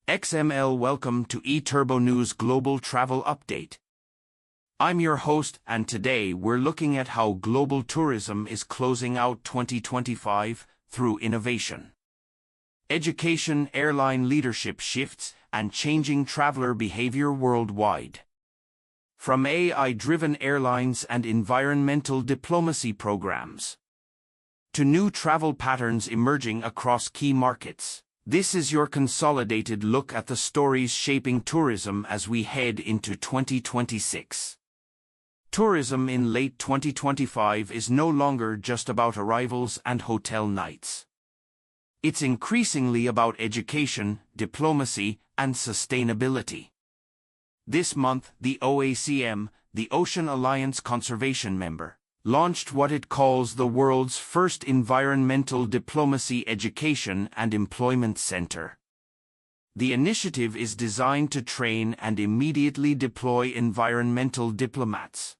XML. Welcome to eTurbo News Global Travel Update. I'm your host, and today we're looking at how global tourism is closing out 2025 through innovation, education, airline leadership shifts, and changing traveler behavior worldwide. From AI-driven airlines and environmental diplomacy programs to new travel patterns emerging across key markets, this is your consolidated look at the stories shaping tourism as we head into 2026. Tourism in late 2025 is no longer just about arrivals and hotel nights. It's increasingly about education, diplomacy, and sustainability. This month, the OACM, the Ocean Alliance Conservation Member, launched what it calls the world's first environmental diplomacy education and employment center. The initiative is designed to train and immediately deploy environmental diplomats,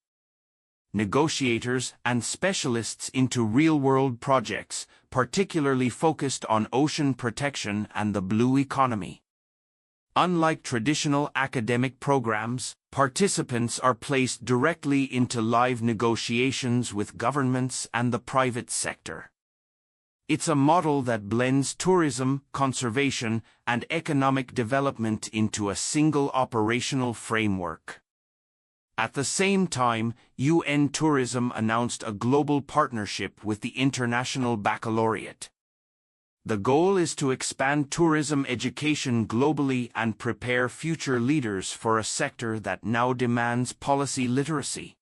negotiators, and specialists into real-world projects, particularly focused on ocean protection and the blue economy. Unlike traditional academic programs, participants are placed directly into live negotiations with governments and the private sector. It's a model that blends tourism, conservation, and economic development into a single operational framework. At the same time, UN Tourism announced a global partnership with the International Baccalaureate. The goal is to expand tourism education globally and prepare future leaders for a sector that now demands policy literacy,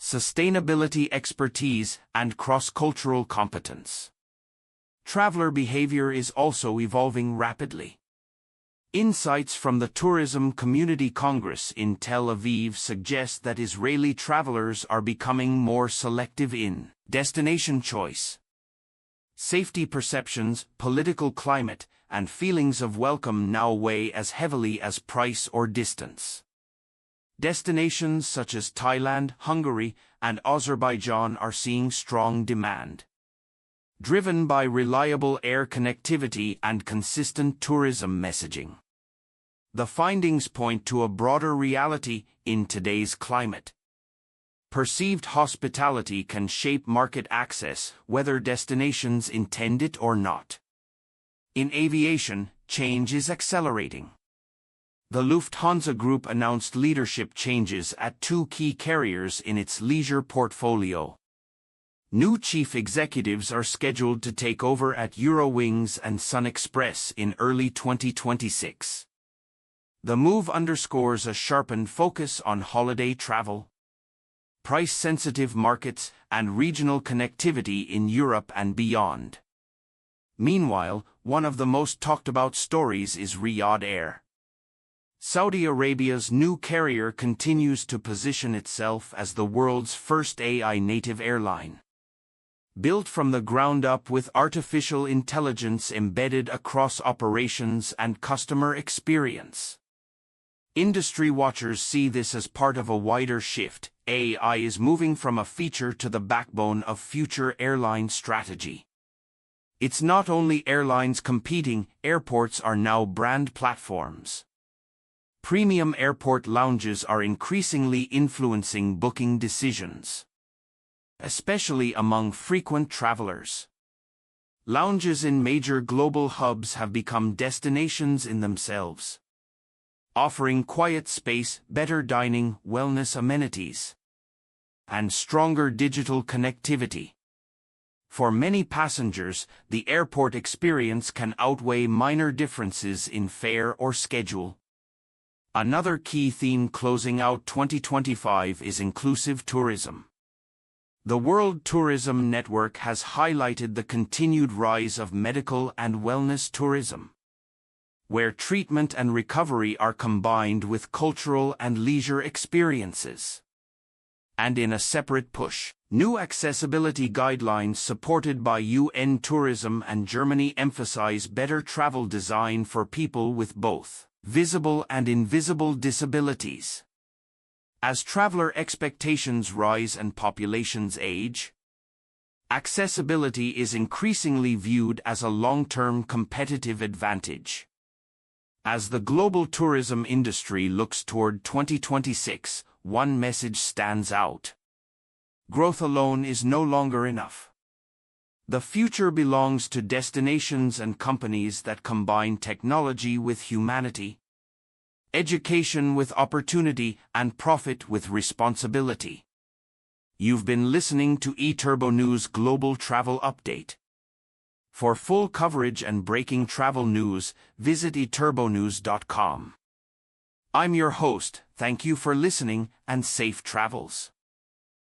sustainability expertise, and cross-cultural competence. Traveler behavior is also evolving rapidly. Insights from the Tourism Community Congress in Tel Aviv suggest that Israeli travelers are becoming more selective in destination choice. Safety perceptions, political climate, and feelings of welcome now weigh as heavily as price or distance. Destinations such as Thailand, Hungary, and Azerbaijan are seeing strong demand, driven by reliable air connectivity and consistent tourism messaging. The findings point to a broader reality in today's climate. Perceived hospitality can shape market access, whether destinations intend it or not. In aviation, change is accelerating. The Lufthansa Group announced leadership changes at two key carriers in its leisure portfolio. New chief executives are scheduled to take over at Eurowings and SunExpress in early 2026. The move underscores a sharpened focus on holiday travel, price-sensitive markets, and regional connectivity in Europe and beyond. Meanwhile, one of the most talked-about stories is Riyadh Air. Saudi Arabia's new carrier continues to position itself as the world's first AI-native airline, built from the ground up with artificial intelligence embedded across operations and customer experience. Industry watchers see this as part of a wider shift. AI is moving from a feature to the backbone of future airline strategy. It's not only airlines competing, airports are now brand platforms. Premium airport lounges are increasingly influencing booking decisions, especially among frequent travelers. Lounges in major global hubs have become destinations in themselves, offering quiet space, better dining, wellness amenities, and stronger digital connectivity. For many passengers, the airport experience can outweigh minor differences in fare or schedule. Another key theme closing out 2025 is inclusive tourism. The World Tourism Network has highlighted the continued rise of medical and wellness tourism, where treatment and recovery are combined with cultural and leisure experiences. And in a separate push, new accessibility guidelines supported by UN Tourism and Germany emphasize better travel design for people with both visible and invisible disabilities. As traveler expectations rise and populations age, accessibility is increasingly viewed as a long-term competitive advantage. As the global tourism industry looks toward 2026, one message stands out. Growth alone is no longer enough. The future belongs to destinations and companies that combine technology with humanity, education with opportunity, and profit with responsibility. You've been listening to eTurbo News Global Travel Update. For full coverage and breaking travel news, visit eturbonews.com. I'm your host, thank you for listening, and safe travels.